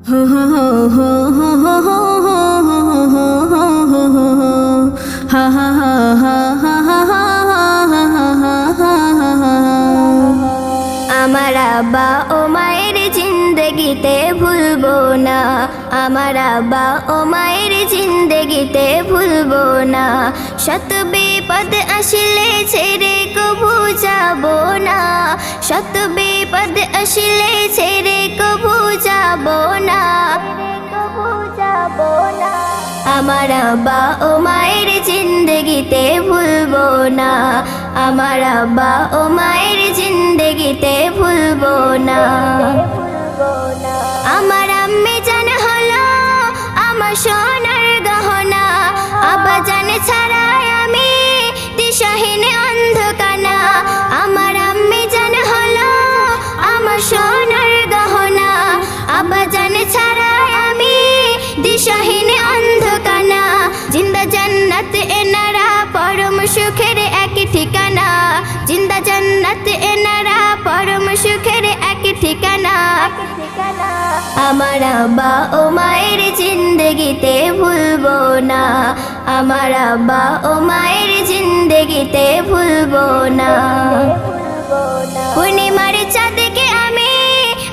আমার আব্বা ও মায়ের জিন্দগিতে ভুলবো না, আমার আব্বা ও মায়ের জিন্দগিতে ভুলবো না। শত বিপদ আসলে ছেড়ে কবু যাবো না, শত বিপদ আসলে ছেড়ে কবু যাবো না, আমার আব্বা ও মায়ের জিন্দগিতে ভুলবো না, আমার আব্বা ও মায়ের জিন্দগিতে ভুলবো না। আমার আম্মি জান হলো আমার সোনার গহনা, আব্বা জান ছাড়া আমি দিশাহীন অন্ধকানা। আমার আম্মি জান হলো আমার সোনার গহনা, আব্বা জান ছাড়া আমি দিশাহীন অন্ধকানা। জিন্দা জান্নাত এনারা পরম সুখের এক ঠিকানা, জিন্দা জান্নাত এনারা পরম সুখের এক ঠিকানা। আমার আব্বা ও মায়ের জিন্দগিতে ভুলবো না, আমার আব্বা ও মায়ের জিন্দগিতে ভুলবো না। পূর্ণিমার চাঁদকে আমি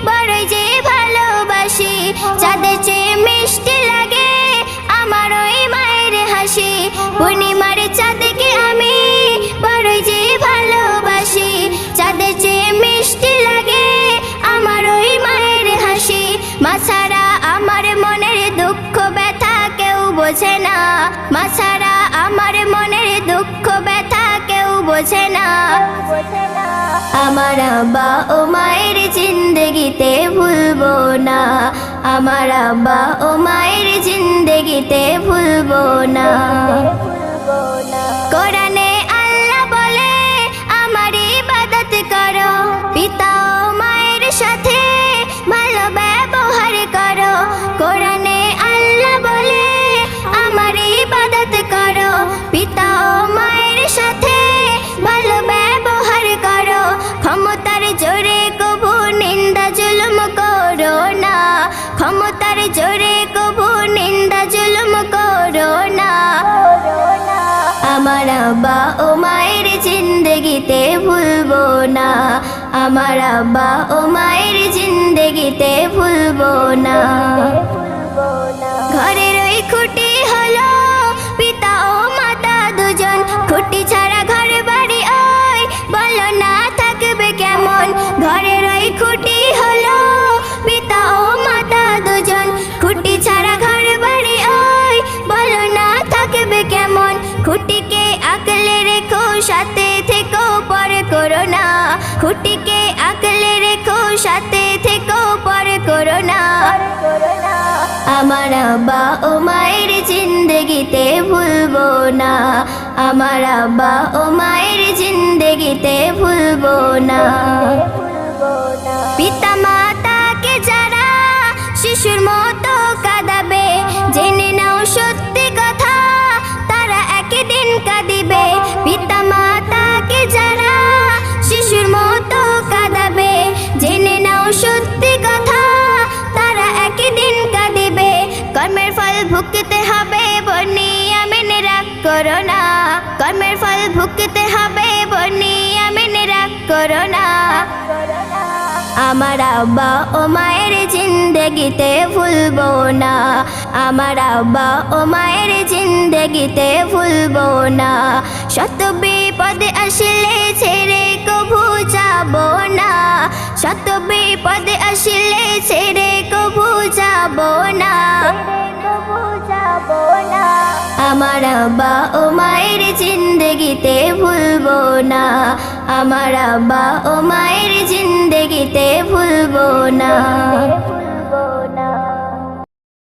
বড়ই যে ভালোবাসি, চাঁদের চেয়ে মিষ্টি লাগে আমার ওই মায়ের হাসি। পূর্ণিমার চাঁদকে আমি বড়ই যে ভালোবাসি, চাঁদের চেয়ে মিষ্টি লাগে আমার ওই মায়ের হাসি। মা ছাড়া আমার মনের দুঃখ ব্যথা কেউ বোঝে না, মা ছাড়া আমার মনের দুঃখ ব্যথা কেউ বোঝে না। আমার আব্বা ও মায়ের জিন্দগিতে ভুলবো না, আমার আব্বা ও মায়ের জিন্দগিতে ভুলবো না। কোরআনে আল্লাহ বলে আমার ইবাদত করো, পিতা ও মায়ের সাথে ভালো ব্যবহার করো। কোরআনে আল্লাহ বলে আমার ইবাদত করো, পিতা ও মায়ের সাথে ভালো ব্যবহার করো। ক্ষমতার জোরে কবু নিন্দা জুলুম করো না, ক্ষমতার জোরে কবু নিন্দা জুলুম করো না। আমার আব্বা ও মায়ের জিন্দগিতে ভুলবো না, আমার আব্বা ও মায়ের জিন্দগিতে ভুলবো না। ঘরের ওই খুঁটি হলো পিতা ও মাতা দুজন, খুঁটি ছাড়া ঘর বাড়ি ওই বলো না থাকবে কেমন। ঘরের ওই খুঁটি হলো পিতা ও মাতা দুজন, খুঁটি ছাড়া ঘর বাড়ি ওই বলো না থাকবে কেমন। খুঁটিকে আঁকলে রেখো সাথে থেকো পর করো না, খুঁটিকে আঁকলে রেখো সাথে থেকো পর করো না। আমার আব্বা ও মায়ের জিন্দগিতে ভুলবো না, আমার আব্বা ও মায়ের জিন্দগিতে ভুলবো না। পিতা মাতাকে যারা শিশুর মতো কাঁদাবে, জেনে নাও সত্যি কথা তারা একদিন কাঁদিবে। পিতা মাতাকে যারা শিশুর মতো কাঁদাবে, জেনে নাও সত্যি কথা তারা একদিন কাঁদিবে। কর্মের ফল ভুগতে হবে বর্ণিয়া মেনে রাগ করো না, কর্মের ফল ভুগতে হবে বর্ণিয়া মেনে রাগ করো না। আমার আব্বা ও মায়ের জিন্দগিতে ভুলবো না, আমার আব্বা ও মায়ের জিন্দগিতে ভুলবো না। শত বিপদ আসলে ছেড়ে কবু যাবো না, শত বিপদ আসলে ছেড়ে কবু যাবো না। আমার আব্বা ও মায়ের জিন্দগিতে ভুলবো না, আমার আব্বা ও মায়ের জিন্দগিতে ভুলবো না।